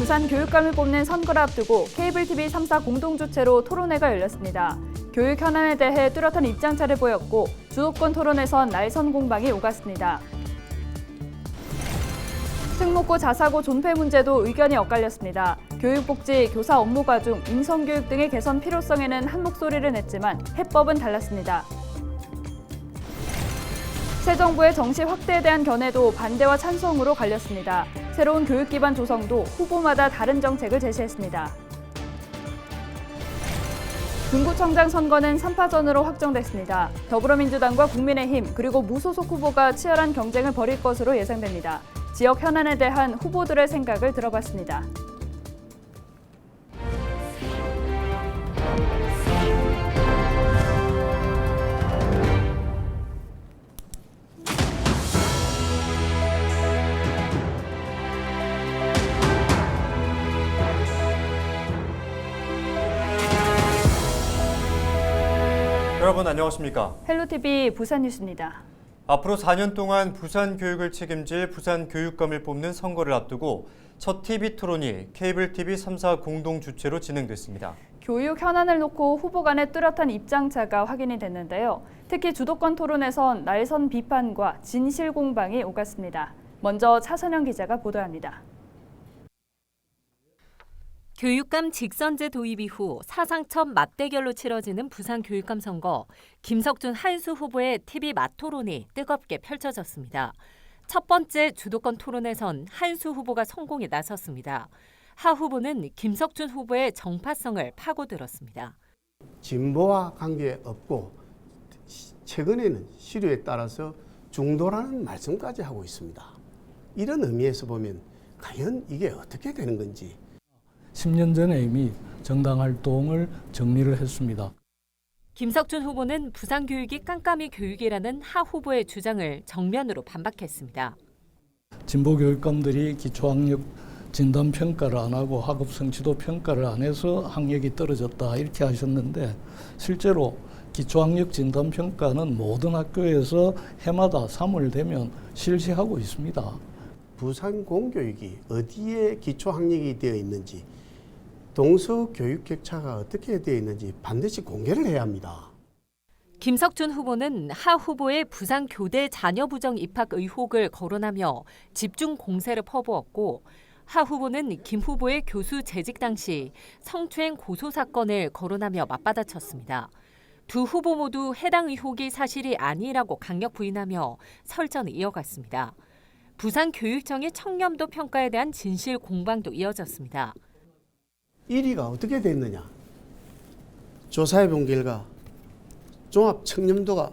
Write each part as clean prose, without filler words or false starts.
부산 교육감을 뽑는 선거를 앞두고 케이블 TV 3사 공동 주최로 토론회가 열렸습니다. 교육 현안에 대해 뚜렷한 입장차를 보였고 주도권 토론에선 날선 공방이 오갔습니다. 특목고 자사고 존폐 문제도 의견이 엇갈렸습니다. 교육복지, 교사 업무과 중 인성교육 등의 개선 필요성에는 한 목소리를 냈지만 해법은 달랐습니다. 새 정부의 정시 확대에 대한 견해도 반대와 찬성으로 갈렸습니다. 새로운 교육 기반 조성도 후보마다 다른 정책을 제시했습니다. 중구청장 선거는 3파전으로 확정됐습니다. 더불어민주당과 국민의힘 그리고 무소속 후보가 치열한 경쟁을 벌일 것으로 예상됩니다. 지역 현안에 대한 후보들의 생각을 들어봤습니다. 여러분 안녕하십니까? 헬로TV 부산뉴스입니다. 앞으로 4년 동안 부산 교육을 책임질 부산 교육감을 뽑는 선거를 앞두고 첫 TV 토론이 케이블 TV 3사 공동 주최로 진행됐습니다. 교육 현안을 놓고 후보 간의 뚜렷한 입장차가 확인이 됐는데요. 특히 주도권 토론에선 날선 비판과 진실 공방이 오갔습니다. 먼저 차선영 기자가 보도합니다. 교육감 직선제 도입 이후 사상 첫 맞대결로 치러지는 부산 교육감 선거, 김석준 한수 후보의 TV 맞토론이 뜨겁게 펼쳐졌습니다. 첫 번째 주도권 토론에선 한수 후보가 성공에 나섰습니다. 하 후보는 김석준 후보의 정파성을 파고들었습니다. 진보와 관계없고 최근에는 시류에 따라서 중도라는 말씀까지 하고 있습니다. 이런 의미에서 보면 과연 이게 어떻게 되는 건지 10년 전에 이미 정당 활동을 정리를 했습니다. 김석준 후보는 부산 교육이 깜깜이 교육이라는 하 후보의 주장을 정면으로 반박했습니다. 진보 교육감들이 기초학력 진단 평가를 안 하고 학업 성취도 평가를 안 해서 학력이 떨어졌다 이렇게 하셨는데 실제로 기초학력 진단 평가는 모든 학교에서 해마다 3월 되면 실시하고 있습니다. 부산 공교육이 어디에 기초학력이 되어 있는지 동서 교육 격차가 어떻게 되어 있는지 반드시 공개를 해야 합니다. 김석준 후보는 하 후보의 부산 교대 자녀 부정 입학 의혹을 거론하며 집중 공세를 퍼부었고 하 후보는 김 후보의 교수 재직 당시 성추행 고소 사건을 거론하며 맞받아쳤습니다. 두 후보 모두 해당 의혹이 사실이 아니라고 강력 부인하며 설전을 이어갔습니다. 부산 교육청의 청렴도 평가에 대한 진실 공방도 이어졌습니다. 1위가 어떻게 됐느냐? 조사해 본 결과 종합 청렴도가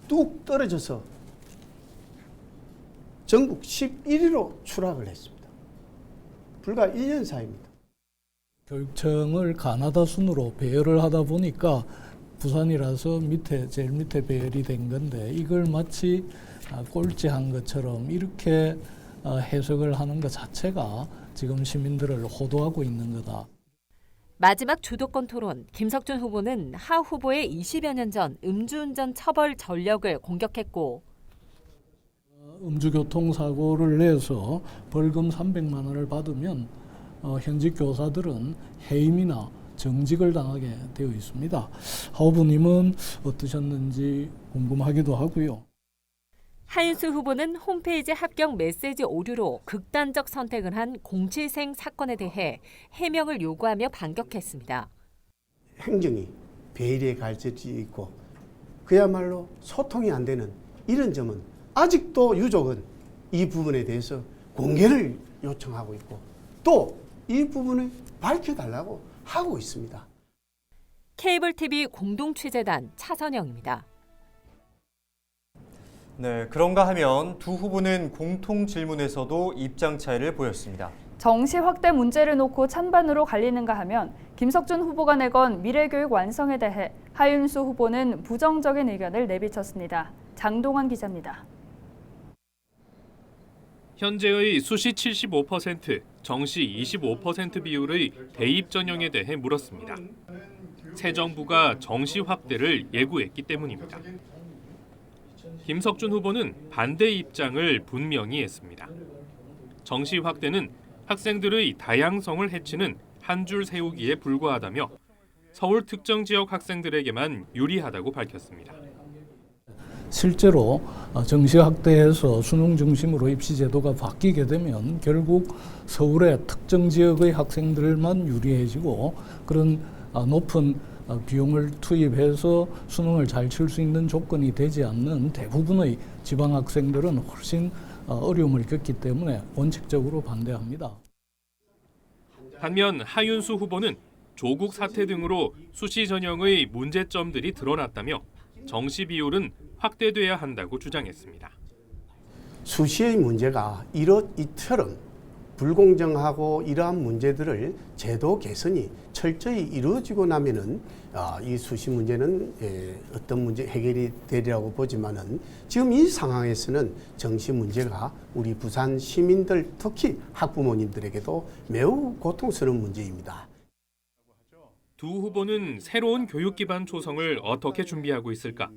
뚝 떨어져서 전국 11위로 추락을 했습니다. 불과 1년 사이입니다. 교육청을 가나다 순으로 배열을 하다 보니까 부산이라서 제일 밑에 배열이 된 건데 이걸 마치 꼴찌한 것처럼 이렇게 해석을 하는 것 자체가 지금 시민들을 호도하고 있는 거다. 마지막 주도권 토론, 김석준 후보는 하 후보의 20여 년 전 음주운전 처벌 전력을 공격했고 음주교통사고를 내서 벌금 300만 원을 받으면 현직 교사들은 해임이나 정직을 당하게 되어 있습니다. 하 후보님은 어떠셨는지 궁금하기도 하고요. 한수 후보는 홈페이지 합격 메시지 오류로 극단적 선택을 한 공치생 사건에 대해 해명을 요구하며 반격했습니다. 행정이 배일에 갈지 있고 그야말로 소통이 안 되는 이런 점은 아직도 유족은 이 부분에 대해서 공개를 요청하고 있고 또 이 부분을 밝혀달라고 하고 있습니다. 케이블 TV 공동취재단 차선영입니다. 네, 그런가 하면 두 후보는 공통 질문에서도 입장 차이를 보였습니다. 정시 확대 문제를 놓고 찬반으로 갈리는가 하면 김석준 후보가 내건 미래교육 완성에 대해 하윤수 후보는 부정적인 의견을 내비쳤습니다. 장동환 기자입니다. 현재의 수시 75%, 정시 25% 비율의 대입 전형에 대해 물었습니다. 새 정부가 정시 확대를 예고했기 때문입니다. 김석준 후보는 반대 입장을 분명히 했습니다. 정시 확대는 학생들의 다양성을 해치는 한 줄 세우기에 불과하다며 서울 특정 지역 학생들에게만 유리하다고 밝혔습니다. 실제로 정시 확대해서 수능 중심으로 입시 제도가 바뀌게 되면 결국 서울의 특정 지역의 학생들만 유리해지고 그런 높은 비용을 투입해서 수능을 잘 칠 수 있는 조건이 되지 않는 대부분의 지방 학생들은 훨씬 어려움을 겪기 때문에 원칙적으로 반대합니다. 반면 하윤수 후보는 조국 사태 등으로 수시 전형의 문제점들이 드러났다며 정시 비율은 확대돼야 한다고 주장했습니다. 수시의 문제가 이처럼 불공정하고 이러한 문제들을 제도 개선이 철저히 이루어지고 나면은 이 수시 문제는 어떤 문제 해결이 되리라고 보지만은 지금 이 상황에서는 정시 문제가 우리 부산 시민들 특히 학부모님들에게도 매우 고통스러운 문제입니다. 두 후보는 새로운 교육 기반 조성을 어떻게 준비하고 있을까?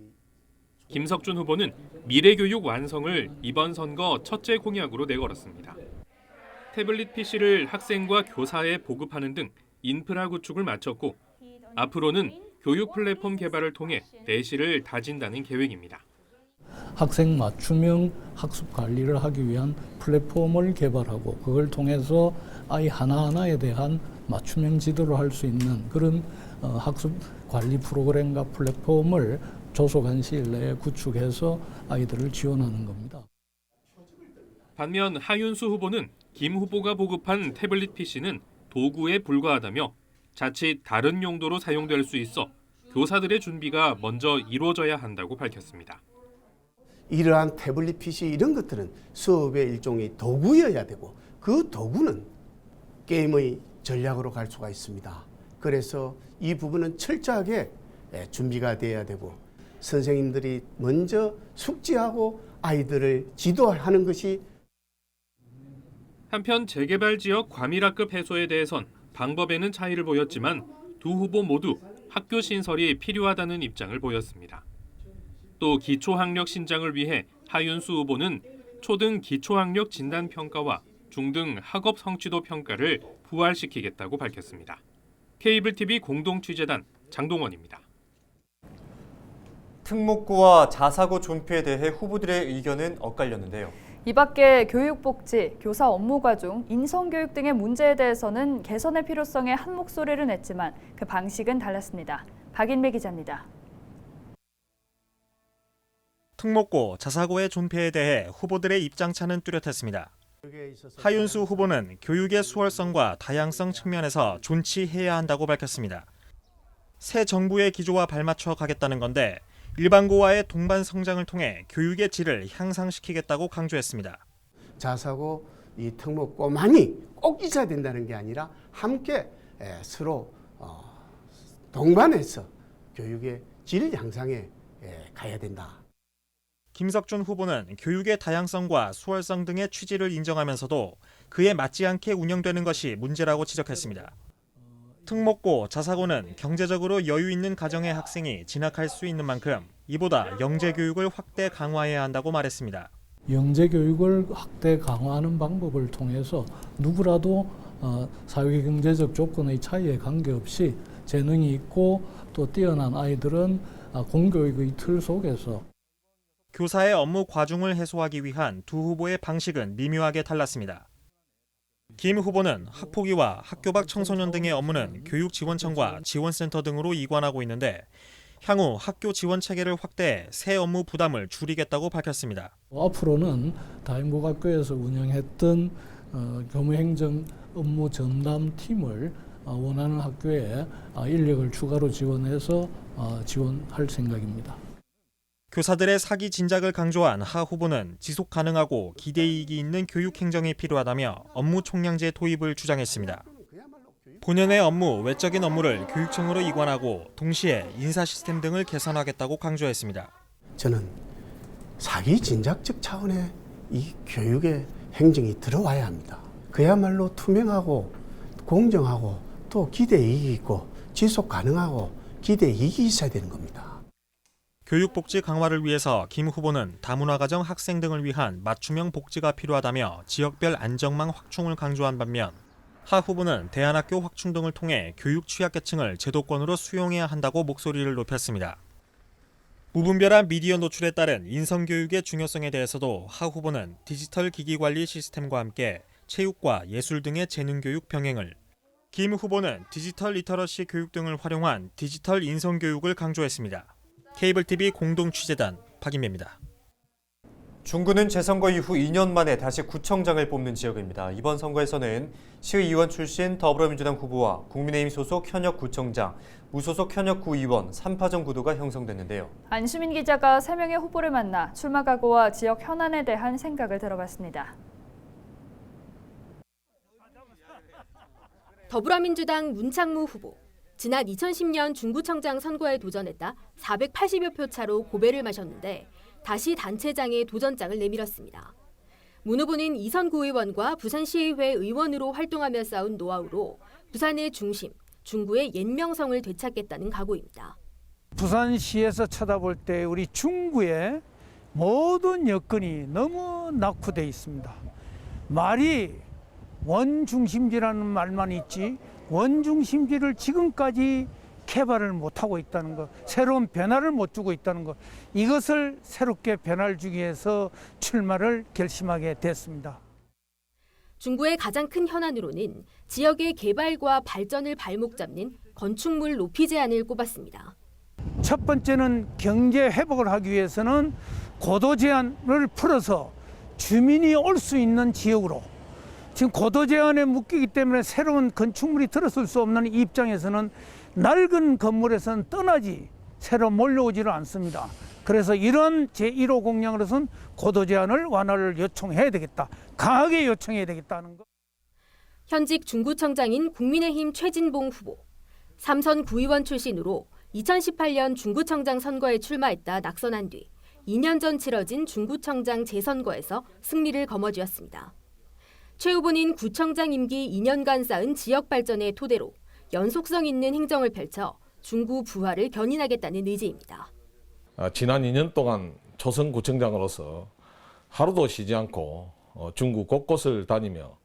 김석준 후보는 미래교육 완성을 이번 선거 첫째 공약으로 내걸었습니다. 태블릿 PC를 학생과 교사에 보급하는 등 인프라 구축을 마쳤고 앞으로는 교육 플랫폼 개발을 통해 내실을 다진다는 계획입니다. 학생 맞춤형 학습 관리를 하기 위한 플랫폼을 개발하고 그걸 통해서 아이 하나하나에 대한 맞춤형 지도를 할 수 있는 그런 학습 관리 프로그램과 플랫폼을 조속한 시일 내에 구축해서 아이들을 지원하는 겁니다. 반면 하윤수 후보는 김 후보가 보급한 태블릿 PC는 도구에 불과하다며 자칫 다른 용도로 사용될 수 있어 교사들의 준비가 먼저 이루어져야 한다고 밝혔습니다. 이러한 태블릿 PC 이런 것들은 수업의 일종의 도구여야 되고 그 도구는 게임의 전략으로 갈 수가 있습니다. 그래서 이 부분은 철저하게 준비가 돼야 되고 선생님들이 먼저 숙지하고 아이들을 지도하는 것이 한편 재개발 지역 과밀학급 해소에 대해선 방법에는 차이를 보였지만 두 후보 모두 학교 신설이 필요하다는 입장을 보였습니다. 또 기초학력 신장을 위해 하윤수 후보는 초등 기초학력 진단평가와 중등 학업 성취도 평가를 부활시키겠다고 밝혔습니다. 케이블 TV 공동취재단 장동원입니다. 특목고와 자사고 존폐에 대해 후보들의 의견은 엇갈렸는데요. 이 밖에 교육복지, 교사 업무과 중 인성교육 등의 문제에 대해서는 개선의 필요성에 한 목소리를 냈지만 그 방식은 달랐습니다. 박인배 기자입니다. 특목고, 자사고의 존폐에 대해 후보들의 입장차는 뚜렷했습니다. 하윤수 후보는 교육의 수월성과 다양성 측면에서 존치해야 한다고 밝혔습니다. 새 정부의 기조와 발맞춰 가겠다는 건데 일반고와의 동반 성장을 통해 교육의 질을 향상시키겠다고 강조했습니다. 자사고, 이 특목고만이 꼭 있어야 된다는 게 아니라 함께 서로 동반해서 교육의 질 향상에 가야 된다. 김석준 후보는 교육의 다양성과 수월성 등의 취지를 인정하면서도 그에 맞지 않게 운영되는 것이 문제라고 지적했습니다. 특목고, 자사고는 경제적으로 여유 있는 가정의 학생이 진학할 수 있는 만큼 이보다 영재교육을 확대 강화해야 한다고 말했습니다. 영재교육을 확대 강화하는 방법을 통해서 누구라도 사회경제적 조건의 차이에 관계없이 재능이 있고 또 뛰어난 아이들은 공교육의 틀 속에서 교사의 업무 과중을 해소하기 위한 두 후보의 방식은 미묘하게 달랐습니다. 김 후보는 학폭위와 학교 밖 청소년 등의 업무는 교육지원청과 지원센터 등으로 이관하고 있는데 향후 학교 지원 체계를 확대해 새 업무 부담을 줄이겠다고 밝혔습니다. 앞으로는 다인고학교에서 운영했던 교무행정 업무 전담 팀을 원하는 학교에 인력을 추가로 지원해서 지원할 생각입니다. 교사들의 사기 진작을 강조한 하 후보는 지속 가능하고 기대이익이 있는 교육 행정이 필요하다며 업무 총량제 도입을 주장했습니다. 본연의 업무, 외적인 업무를 교육청으로 이관하고 동시에 인사 시스템 등을 개선하겠다고 강조했습니다. 저는 사기 진작적 차원의 이 교육의 행정이 들어와야 합니다. 그야말로 투명하고 공정하고 또 기대 이익이 있고 지속 가능하고 기대 이익이 있어야 되는 겁니다. 교육복지 강화를 위해서 김 후보는 다문화가정 학생 등을 위한 맞춤형 복지가 필요하다며 지역별 안정망 확충을 강조한 반면 하 후보는 대안학교 확충 등을 통해 교육 취약계층을 제도권으로 수용해야 한다고 목소리를 높였습니다. 무분별한 미디어 노출에 따른 인성교육의 중요성에 대해서도 하 후보는 디지털 기기관리 시스템과 함께 체육과 예술 등의 재능교육 병행을, 김 후보는 디지털 리터러시 교육 등을 활용한 디지털 인성교육을 강조했습니다. 케이블TV 공동취재단 박인배입니다. 중구는 재선거 이후 2년 만에 다시 구청장을 뽑는 지역입니다. 이번 선거에서는 시의원 출신 더불어민주당 후보와 국민의힘 소속 현역 구청장, 무소속 현역 구의원 3파전 구도가 형성됐는데요. 안시민 기자가 3명의 후보를 만나 출마 각오와 지역 현안에 대한 생각을 들어봤습니다. 더불어민주당 문창무 후보. 지난 2010년 중구청장 선거에 도전했다 480여 표 차로 고배를 마셨는데 다시 단체장에 도전장을 내밀었습니다. 문 후보는 이선 구의원과 부산시의회 의원으로 활동하며 쌓은 노하우로 부산의 중심, 중구의 옛 명성을 되찾겠다는 각오입니다. 부산시에서 쳐다볼 때 우리 중구의 모든 여건이 너무 낙후돼 있습니다. 말이 원중심지라는 말만 있지 원중심지를 지금까지 개발을 못하고 있다는 것, 새로운 변화를 못 주고 있다는 것, 이것을 새롭게 변화를 주기 위해서 출마를 결심하게 됐습니다. 중구의 가장 큰 현안으로는 지역의 개발과 발전을 발목 잡는 건축물 높이 제한을 꼽았습니다. 첫 번째는 경제 회복을 하기 위해서는 고도 제한을 풀어서 주민이 올 수 있는 지역으로, 지금 고도 제한에 묶이기 때문에 새로운 건축물이 들어설 수 없는 이 입장에서는 낡은 건물에서는 떠나지 새로 몰려오지를 않습니다. 그래서 이런 제1호 공약으로서는 고도 제한을 완화를 요청해야 되겠다. 강하게 요청해야 되겠다는 것. 현직 중구청장인 국민의힘 최진봉 후보. 삼선 구의원 출신으로 2018년 중구청장 선거에 출마했다 낙선한 뒤 2년 전 치러진 중구청장 재선거에서 승리를 거머쥐었습니다. 최 후보는 구청장 임기 2년간 쌓은 지역 발전의 토대로 연속성 있는 행정을 펼쳐 중구 부활을 견인하겠다는 의지입니다. 지난 2년 동안 초선 구청장으로서 하루도 쉬지 않고 중구 곳곳을 다니며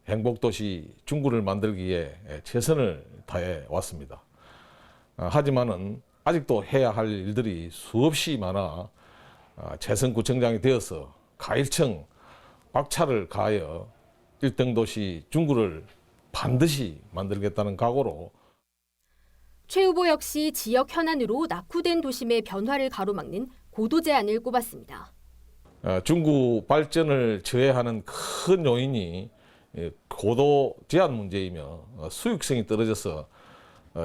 행복도시 중구를 만들기에 최선을 다해 왔습니다. 하지만은 아직도 해야 할 일들이 수없이 많아 재선 구청장이 되어서 가일청 박차를 가하여 1등 도시 중구를 반드시 만들겠다는 각오로. 최 후보 역시 지역 현안으로 낙후된 도심의 변화를 가로막는 고도 제한을 꼽았습니다. 중구 발전을 저해하는 큰 요인이 고도 제한 문제이며 수익성이 떨어져서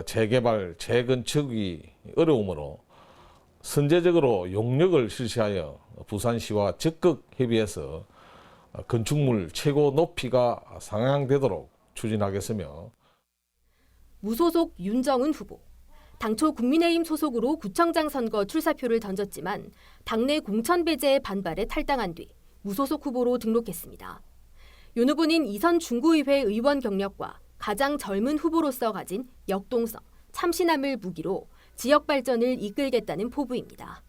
재개발, 재건축이 어려우므로 선제적으로 용역을 실시하여 부산시와 적극 협의해서 건축물 최고 높이가 상향되도록 추진하겠으며. 무소속 윤정은 후보. 당초 국민의힘 소속으로 구청장 선거 출사표를 던졌지만 당내 공천 배제에 반발해 탈당한 뒤 무소속 후보로 등록했습니다. 윤 후보는 이선 중구의회 의원 경력과 가장 젊은 후보로서 가진 역동성, 참신함을 무기로 지역 발전을 이끌겠다는 포부입니다.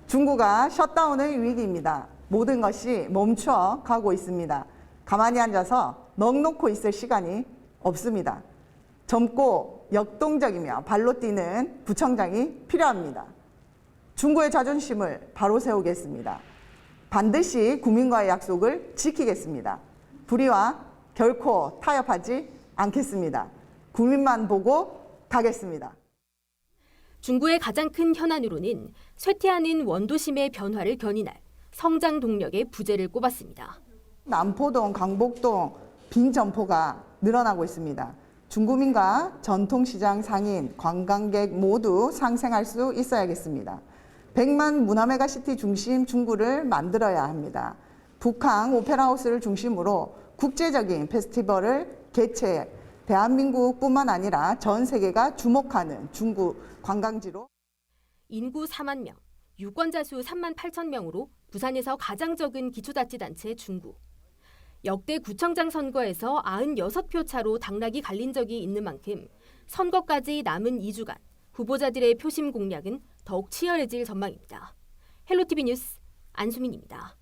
중구가 셧다운의 위기입니다. 모든 것이 멈춰 가고 있습니다. 가만히 앉아서 넋 놓고 있을 시간이 없습니다. 젊고 역동적이며 발로 뛰는 구청장이 필요합니다. 중구의 자존심을 바로 세우겠습니다. 반드시 국민과의 약속을 지키겠습니다. 불의와 결코 타협하지 않겠습니다. 국민만 보고 가겠습니다. 중구의 가장 큰 현안으로는 쇠퇴하는 원도심의 변화를 견인할 성장 동력의 부재를 꼽았습니다. 남포동, 강복동 빈 점포가 늘어나고 있습니다. 중구민과 전통시장 상인, 관광객 모두 상생할 수 있어야겠습니다. 100만 문화메가시티 중심 중구를 만들어야 합니다. 북항 오페라하우스를 중심으로 국제적인 페스티벌을 개최해 대한민국뿐만 아니라 전 세계가 주목하는 중구 관광지로. 인구 4만 명, 유권자 수 3만 8천 명으로 부산에서 가장 적은 기초자치단체 중구. 역대 구청장 선거에서 96표 차로 당락이 갈린 적이 있는 만큼 선거까지 남은 2주간 후보자들의 표심 공략은 더욱 치열해질 전망입니다. 헬로티비 뉴스 안수민입니다.